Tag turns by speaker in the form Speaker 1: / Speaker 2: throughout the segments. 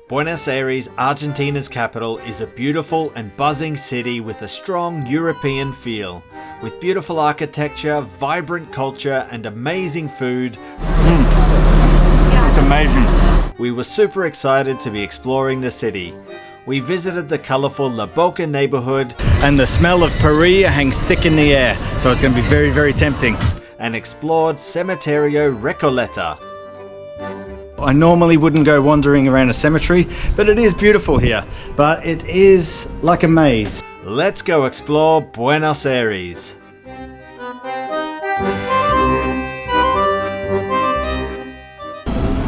Speaker 1: Buenos Aires, Argentina's capital, is a beautiful and buzzing city with a strong European feel. With beautiful architecture, vibrant culture and amazing food.
Speaker 2: It's amazing.
Speaker 1: We were super excited to be exploring the city. We visited the colourful La Boca neighbourhood.
Speaker 2: And the smell of paella hangs thick in the air, so it's going to be very, very tempting.
Speaker 1: And explored Cemetario Recoleta.
Speaker 2: I normally wouldn't go wandering around a cemetery, but it is beautiful here. But it is like a maze.
Speaker 1: Let's go explore Buenos Aires.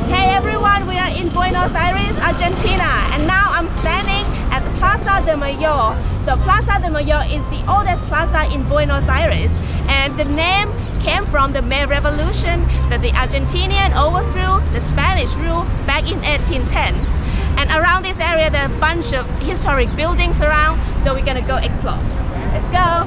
Speaker 3: Hey everyone, we are in Buenos Aires, Argentina, and now I'm standing at the Plaza de Mayo. So Plaza de Mayo is the oldest plaza in Buenos Aires, and the name came from the May Revolution that the Argentinian overthrew the Spanish rule back in 1810. And around this area there are a bunch of historic buildings around, so we're gonna go explore. Let's go!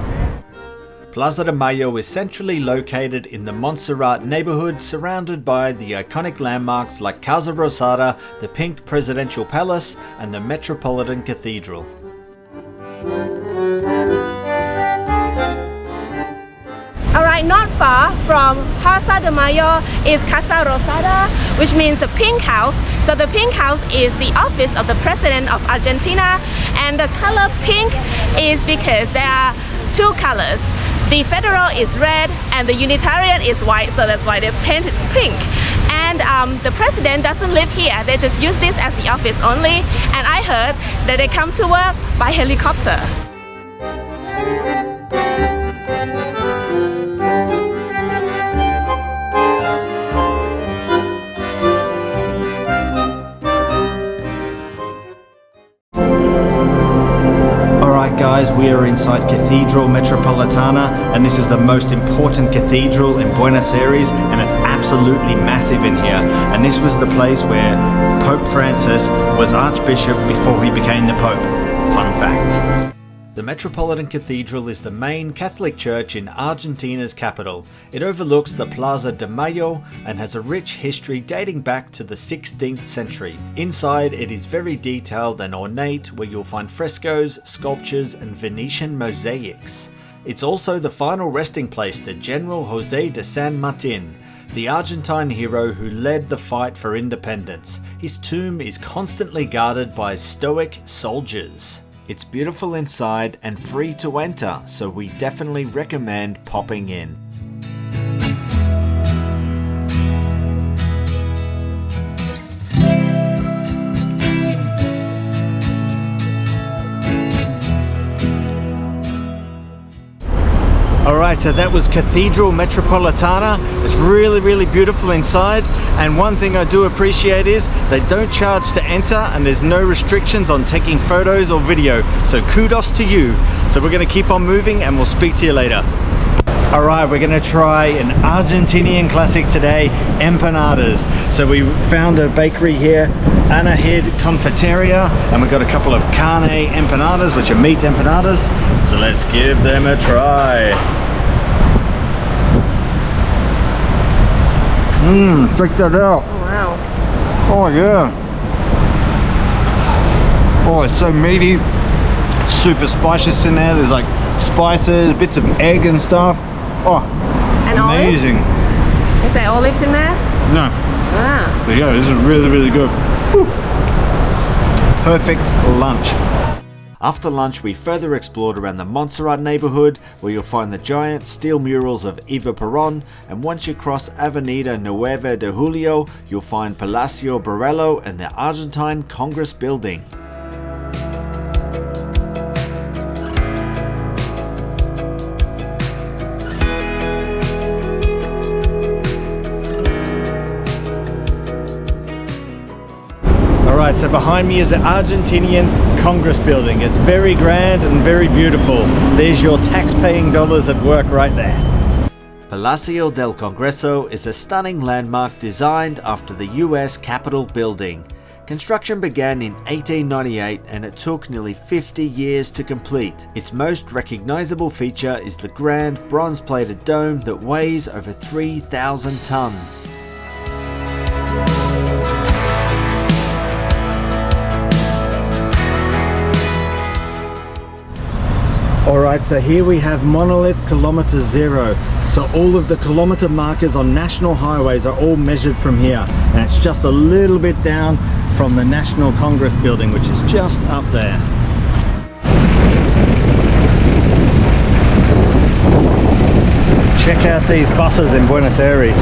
Speaker 1: Plaza de Mayo is centrally located in the Montserrat neighbourhood, surrounded by the iconic landmarks like Casa Rosada, the Pink Presidential Palace and the Metropolitan Cathedral.
Speaker 3: Alright, not far from Plaza de Mayo is Casa Rosada, which means the pink house. So the pink house is the office of the president of Argentina, and the color pink is because there are two colors. The federal is red and the Unitarian is white, so that's why they painted pink. And the president doesn't live here, they just use this as the office only. And I heard that they come to work by helicopter.
Speaker 2: Guys, we are inside Cathedral Metropolitana, and this is the most important cathedral in Buenos Aires, and it's absolutely massive in here. And this was the place where Pope Francis was Archbishop before he became the Pope. Fun fact.
Speaker 1: The Metropolitan Cathedral is the main Catholic church in Argentina's capital. It overlooks the Plaza de Mayo and has a rich history dating back to the 16th century. Inside, it is very detailed and ornate, where you'll find frescoes, sculptures and Venetian mosaics. It's also the final resting place to General José de San Martin, the Argentine hero who led the fight for independence. His tomb is constantly guarded by stoic soldiers. It's beautiful inside and free to enter, so we definitely recommend popping in.
Speaker 2: Alright, so that was Cathedral Metropolitana. It's really beautiful inside, and one thing I do appreciate is they don't charge to enter and there's no restrictions on taking photos or video, so kudos to you. So we're going to keep on moving and we'll speak to you later. Alright, we're going to try an Argentinian classic today, empanadas. So we found a bakery here, Anahid Confiteria, and we've got a couple of carne empanadas, which are meat empanadas. So let's give them a try. Check that out.
Speaker 3: Oh, wow.
Speaker 2: Oh yeah. Oh, it's so meaty. Super spices in there. There's like spices, bits of egg and stuff. Oh,
Speaker 3: and
Speaker 2: amazing.
Speaker 3: Olives? Is there olives in there?
Speaker 2: No.
Speaker 3: Ah.
Speaker 2: There you go. This is really good. Woo. Perfect lunch.
Speaker 1: After lunch, we further explored around the Montserrat neighbourhood, where you'll find the giant steel murals of Eva Perón, and once you cross Avenida 9 de Julio, you'll find Palacio Borrello and the Argentine Congress building.
Speaker 2: Alright, so behind me is the Argentinian Congress building. It's very grand and very beautiful. There's your tax-paying dollars at work right there.
Speaker 1: Palacio del Congreso is a stunning landmark designed after the US Capitol building. Construction began in 1898 and it took nearly 50 years to complete. Its most recognizable feature is the grand bronze-plated dome that weighs over 3,000 tons.
Speaker 2: Alright, so here we have monolith kilometer 0. So all of the kilometer markers on national highways are all measured from here. And it's just a little bit down from the National Congress building, which is just up there. Check out these buses in Buenos Aires.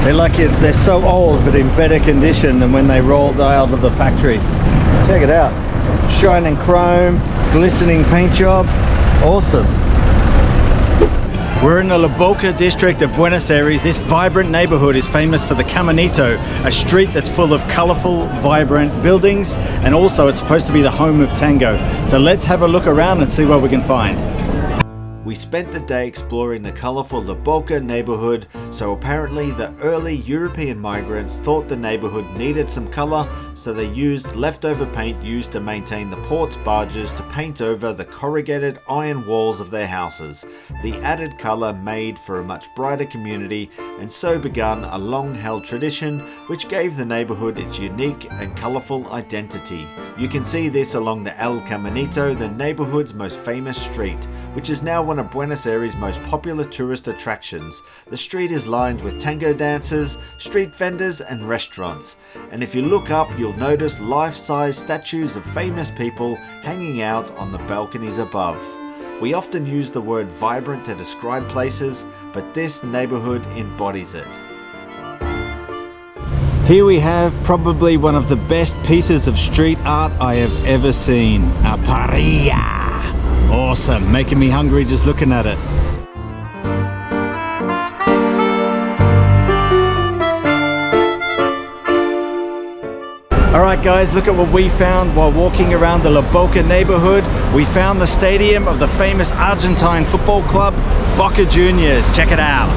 Speaker 2: They're so old but in better condition than when they rolled out of the factory. Check it out. Shining chrome, glistening paint job. Awesome. We're in the Boca district of Buenos Aires. This vibrant neighborhood is famous for the Caminito, a street that's full of colorful, vibrant buildings, and also it's supposed to be the home of tango. So let's have a look around and see what we can find.
Speaker 1: We spent the day exploring the colourful La Boca neighbourhood, so apparently the early European migrants thought the neighbourhood needed some colour, so they used leftover paint used to maintain the port's barges to paint over the corrugated iron walls of their houses. The added colour made for a much brighter community, and so began a long-held tradition which gave the neighbourhood its unique and colourful identity. You can see this along the El Caminito, the neighbourhood's most famous street, which is now one of Buenos Aires' most popular tourist attractions. The street is lined with tango dancers, street vendors and restaurants. And if you look up, you'll notice life-size statues of famous people hanging out on the balconies above. We often use the word vibrant to describe places, but this neighborhood embodies it.
Speaker 2: Here we have probably one of the best pieces of street art I have ever seen. A parrilla. Awesome, making me hungry just looking at it. Alright guys, look at what we found while walking around the La Boca neighborhood. We found the stadium of the famous Argentine football club, Boca Juniors. Check it out.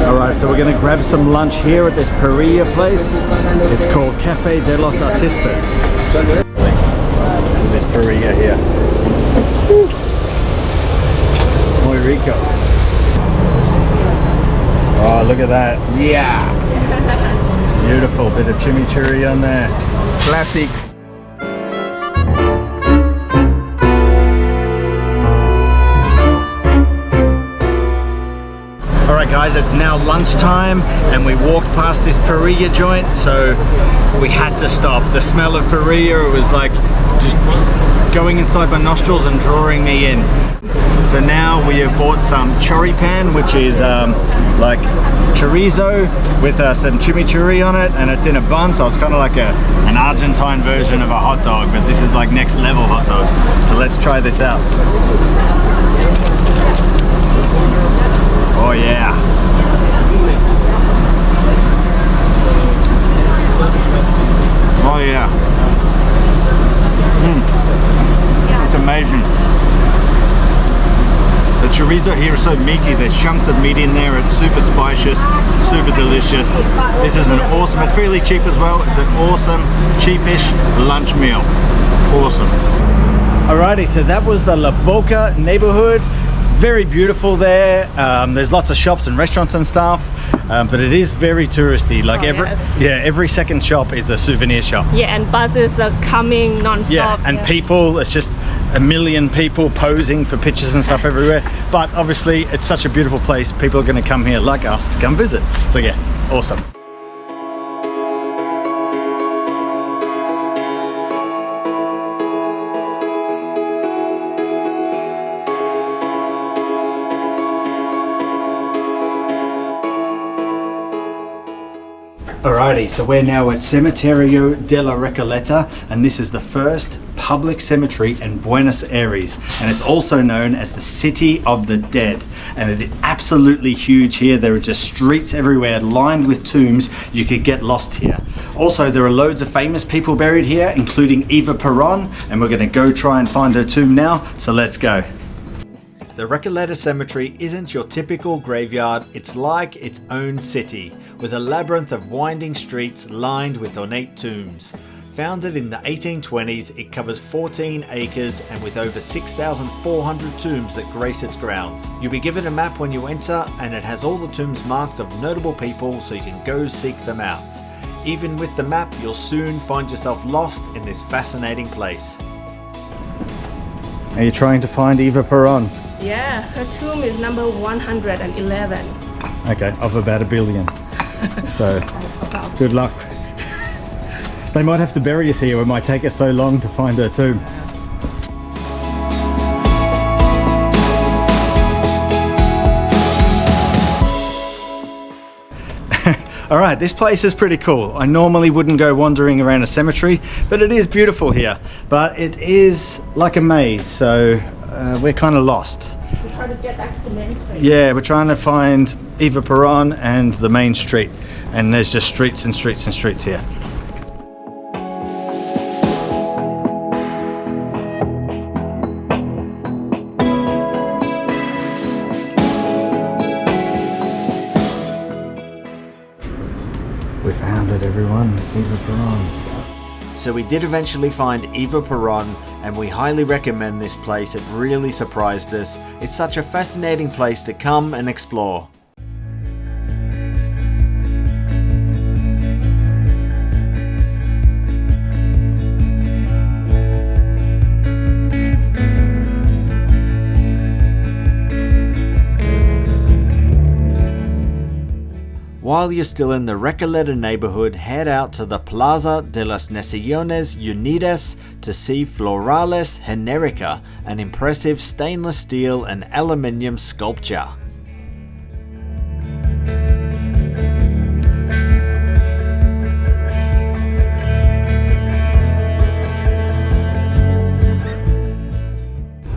Speaker 2: Alright, so we're going to grab some lunch here at this parrilla place. It's called Cafe de los Artistas. This parrilla here. Muy rico. Oh, look at that.
Speaker 4: Yeah.
Speaker 2: Beautiful. Bit of chimichurri on there.
Speaker 4: Classic.
Speaker 2: Alright guys, it's now lunchtime and we walked past this parrilla joint, so we had to stop. The smell of parrilla, it was like just going inside my nostrils and drawing me in. So now we have bought some choripan, which is like chorizo with some chimichurri on it, and it's in a bun, so it's kind of like an Argentine version of a hot dog, but this is like next level hot dog. So let's try this out. Oh yeah. Oh yeah. It's amazing. The chorizo here is so meaty. There's chunks of meat in there. It's super spacious, super delicious. This is an awesome, it's fairly cheap as well. It's an awesome, cheapish lunch meal. Awesome. Alrighty, so that was the La Boca neighborhood. Very beautiful there. There's lots of shops and restaurants and stuff, but it is very touristy. Like every second shop is a souvenir shop.
Speaker 3: Yeah, and buses are coming non-stop.
Speaker 2: Yeah, and people, it's just a million people posing for pictures and stuff everywhere. But obviously, it's such a beautiful place. People are going to come here like us to come visit. So yeah, awesome. Alrighty, so we're now at Cemetario Recoleta, and this is the first public cemetery in Buenos Aires, and it's also known as the City of the Dead, and it is absolutely huge here. There are just streets everywhere lined with tombs. You could get lost here. Also, there are loads of famous people buried here, including Eva Perón, and we're going to go try and find her tomb now, so let's go.
Speaker 1: The Recoleta Cemetery isn't your typical graveyard, it's like its own city, with a labyrinth of winding streets lined with ornate tombs. Founded in the 1820s, it covers 14 acres and with over 6,400 tombs that grace its grounds. You'll be given a map when you enter, and it has all the tombs marked of notable people so you can go seek them out. Even with the map, you'll soon find yourself lost in this fascinating place.
Speaker 2: Are you trying to find Eva Peron?
Speaker 3: Yeah, her tomb is number 111.
Speaker 2: Okay, of about 1 billion. So, good luck. They might have to bury us here. It might take us so long to find her tomb. Alright, this place is pretty cool. I normally wouldn't go wandering around a cemetery, but it is beautiful here. But it is like a maze, so we're kind of lost.
Speaker 3: We're trying to get back to the main street.
Speaker 2: Yeah, we're trying to find Eva Peron and the main street. And there's just streets and streets and streets here. We found it, everyone. Eva Peron.
Speaker 1: So we did eventually find Eva Peron, and we highly recommend this place. It really surprised us. It's such a fascinating place to come and explore. While you're still in the Recoleta neighborhood, head out to the Plaza de las Naciones Unidas to see Floralis Generica, an impressive stainless steel and aluminium sculpture.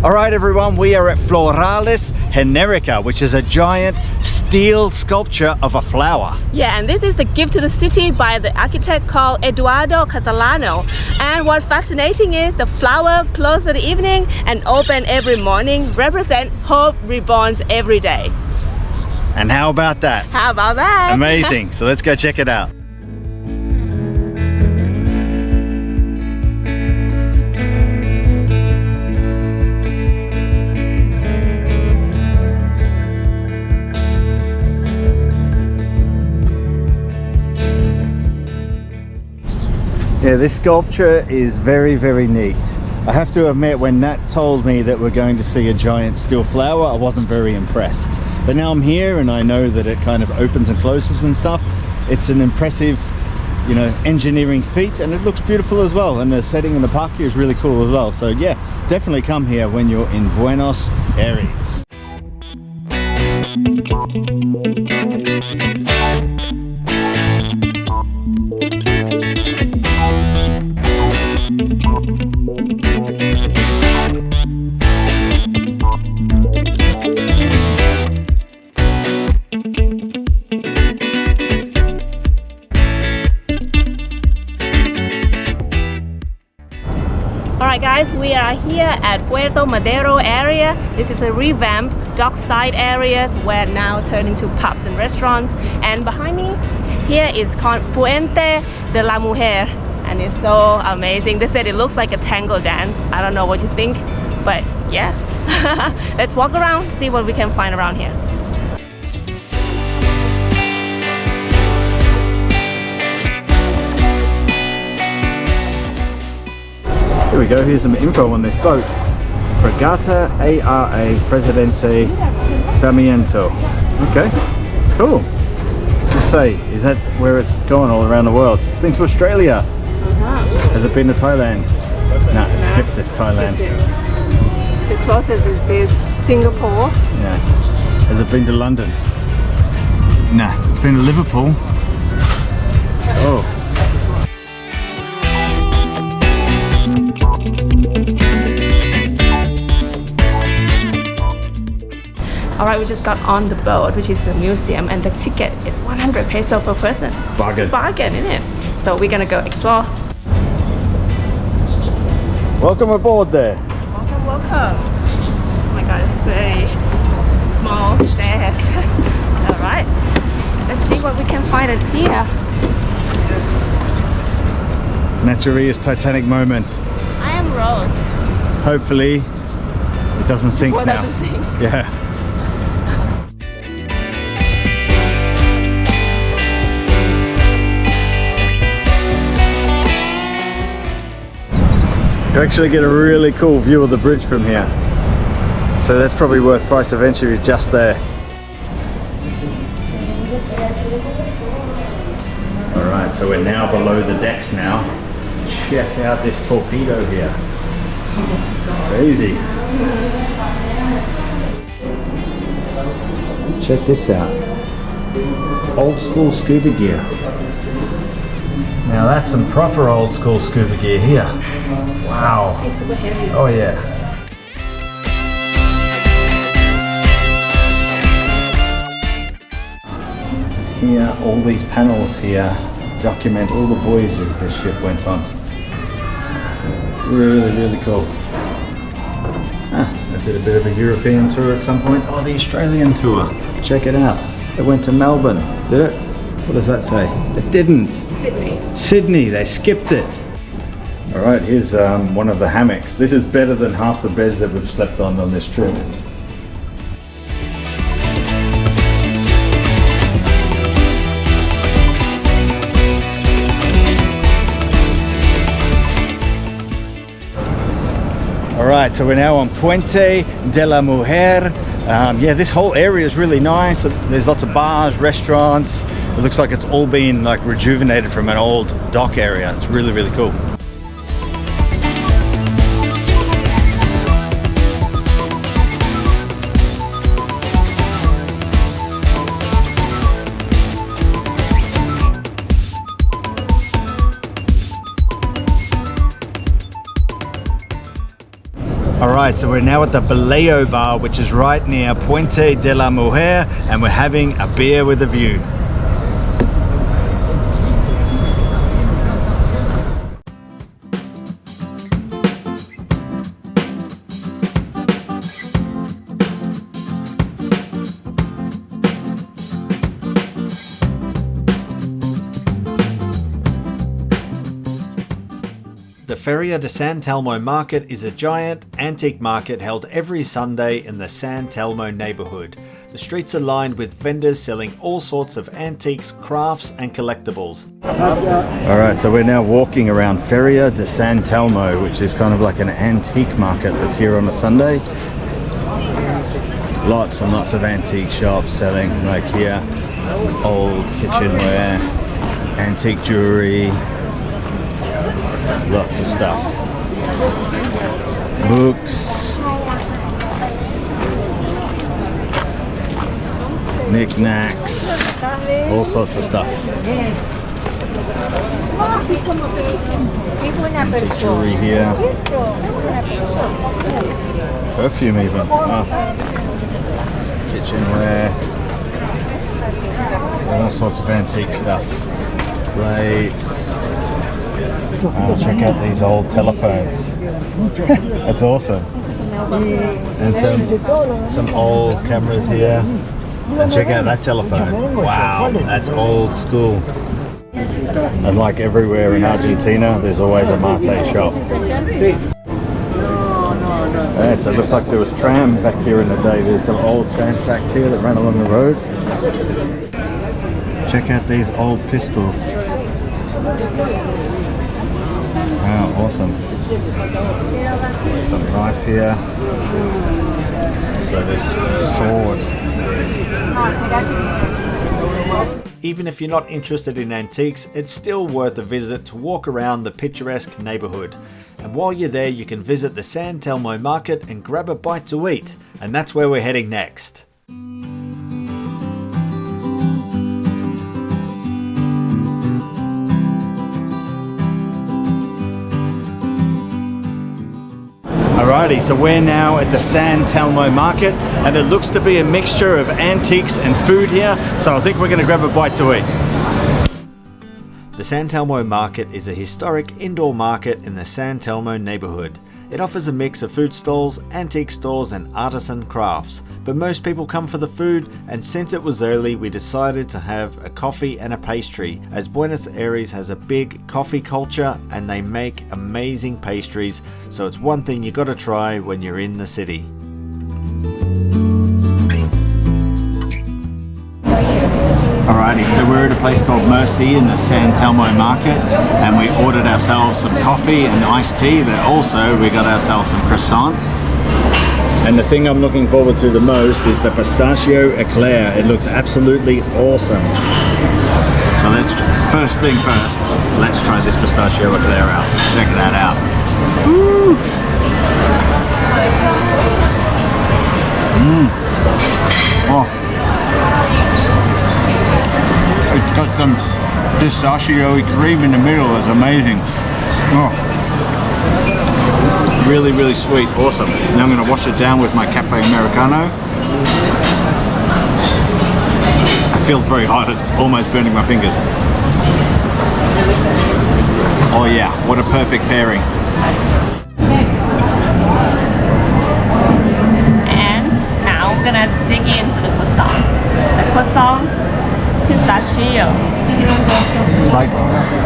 Speaker 2: Alright everyone, we are at Floralis Generica, which is a giant steel sculpture of a flower.
Speaker 3: Yeah, and this is a gift to the city by the architect called Eduardo Catalano. And what's fascinating is the flower closed at the evening and open every morning, represent hope reborn every day.
Speaker 2: And how about that?
Speaker 3: How about that?
Speaker 2: Amazing. So let's go check it out. Yeah, this sculpture is very, very neat. I have to admit, when Nat told me that we're going to see a giant steel flower, I wasn't very impressed. But now I'm here and I know that it kind of opens and closes and stuff. It's an impressive, you know, engineering feat, and it looks beautiful as well. And the setting in the park here is really cool as well. So yeah, definitely come here when you're in Buenos Aires.
Speaker 3: Alright guys, we are here at Puerto Modero area. This is a revamped dockside areas where now turned into pubs and restaurants. And behind me here is called Puente de la Mujer, and it's so amazing. They said it looks like a tango dance. I don't know what you think, but yeah. Let's walk around, see what we can find around here.
Speaker 2: Here we go, here's some info on this boat. Fragata ARA Presidente Sarmiento. Okay, cool. What's it say? Is that where it's going all around the world? It's been to Australia. Has it been to Thailand? Nah, it skipped to Thailand.
Speaker 3: The closest is this, Singapore.
Speaker 2: Yeah. Has it been to London? Nah, it's been to Liverpool. Oh.
Speaker 3: Alright, we just got on the boat, which is the museum, and the ticket is 100 peso per person.
Speaker 2: Bargain.
Speaker 3: It's a bargain, isn't it? So we're gonna go explore.
Speaker 2: Welcome aboard there.
Speaker 3: Welcome, welcome. Oh my god, it's very small stairs. Alright, let's see what we can find in here.
Speaker 2: Naturia's Titanic moment.
Speaker 3: I am Rose.
Speaker 2: Hopefully it doesn't sink
Speaker 3: What
Speaker 2: now.
Speaker 3: doesn't sink?
Speaker 2: Yeah. You actually get a really cool view of the bridge from here. So that's probably worth price of entry just there. Alright, so we're now below the decks now. Check out this torpedo here. Crazy. Check this out. Old school scuba gear. Now that's some proper old school scuba gear here. Wow.
Speaker 3: It's super heavy.
Speaker 2: Oh yeah. Here, all these panels here document all the voyages this ship went on. Really, really cool. I did a bit of a European tour at some point. Oh, the Australian tour. Check it out. It went to Melbourne. Did it? What does that say? It didn't.
Speaker 3: Sydney.
Speaker 2: Sydney, they skipped it. All right, here's one of the hammocks. This is better than half the beds that we've slept on this trip. All right, so we're now on Puente de la Mujer. Yeah, this whole area is really nice. There's lots of bars, restaurants. It looks like it's all been like rejuvenated from an old dock area. It's really, really cool. Alright, so we're now at the Baleo bar, which is right near Puente de la Mujer, and we're having a beer with a view.
Speaker 1: The Feria de San Telmo market is a giant antique market held every Sunday in the San Telmo neighbourhood. The streets are lined with vendors selling all sorts of antiques, crafts and collectibles.
Speaker 2: Alright, so we're now walking around Feria de San Telmo, which is kind of like an antique market that's here on a Sunday. Lots and lots of antique shops selling, like here, old kitchenware, antique jewelry, lots of stuff. Books, knickknacks, all sorts of stuff. Antique jewelry here. Perfume even. Oh. Some kitchenware. All sorts of antique stuff. Plates. Oh, check out these old telephones. That's awesome. And some old cameras here. And check out that telephone. Wow, that's old school. And like everywhere in Argentina, there's always a mate shop. Yeah, so it looks like there was tram back here in the day. There's some old tram tracks here that ran along the road. Check out these old pistols. Wow, awesome. Some knife here. So this sword.
Speaker 1: Even if you're not interested in antiques, it's still worth a visit to walk around the picturesque neighbourhood. And while you're there, you can visit the San Telmo market and grab a bite to eat. And that's where we're heading next.
Speaker 2: Alrighty, so we're now at the San Telmo market, and it looks to be a mixture of antiques and food here, so I think we're going to grab a bite to eat.
Speaker 1: The San Telmo market is a historic indoor market in the San Telmo neighbourhood. It offers a mix of food stalls, antique stores and artisan crafts, but most people come for the food, and since it was early we decided to have a coffee and a pastry, as Buenos Aires has a big coffee culture and they make amazing pastries, so it's one thing you gotta try when you're in the city.
Speaker 2: Alrighty, so we're at a place called Mercy in the San Telmo market, and we ordered ourselves some coffee and iced tea, but also we got ourselves some croissants. And the thing I'm looking forward to the most is the pistachio eclair. It looks absolutely awesome. So first thing first, let's try this pistachio eclair out. Check that out. Woo! Oh. It's got some pistachio cream in the middle. It's amazing. Oh. Really, really sweet. Awesome. Now I'm going to wash it down with my cafe Americano. It feels very hot. It's almost burning my fingers. Oh yeah, what a perfect pairing.
Speaker 3: And now I'm gonna dig into the croissant. The croissant pistachio.
Speaker 2: It's like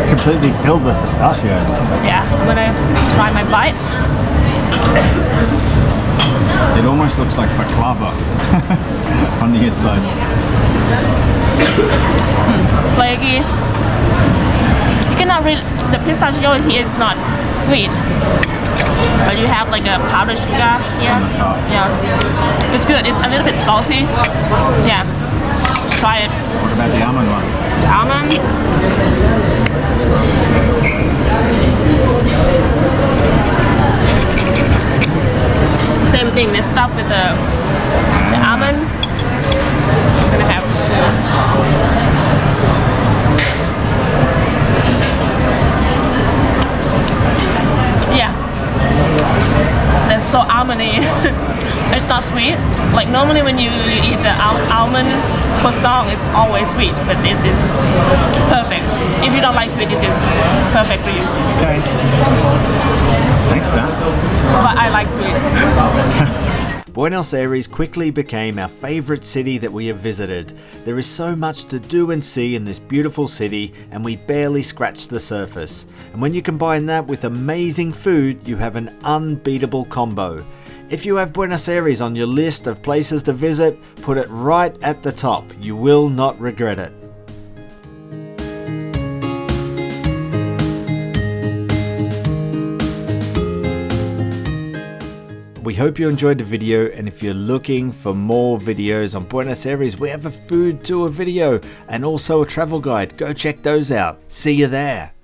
Speaker 2: completely filled with pistachios.
Speaker 3: Yeah, I'm gonna try my bite.
Speaker 2: It almost looks like baklava on the inside.
Speaker 3: Flaky. You cannot really, the pistachio here is not sweet, but you have like a powdered sugar here.
Speaker 2: On the top.
Speaker 3: Yeah, it's good. It's a little bit salty. Yeah, try it.
Speaker 2: What about the almond one?
Speaker 3: The almond. Same thing. Let's start with the almond. I'm gonna have to. Yeah, that's so almondy. It's not sweet. Like normally when you eat the almond croissant, it's always sweet, but this is perfect. If you don't like sweet, this is perfect for you.
Speaker 2: Okay. Thanks, Dan.
Speaker 3: But I like sweet.
Speaker 1: Buenos Aires quickly became our favourite city that we have visited. There is so much to do and see in this beautiful city, and we barely scratched the surface. And when you combine that with amazing food, you have an unbeatable combo. If you have Buenos Aires on your list of places to visit, put it right at the top. You will not regret it. We hope you enjoyed the video, and if you're looking for more videos on Buenos Aires, we have a food tour video and also a travel guide. Go check those out. See you there.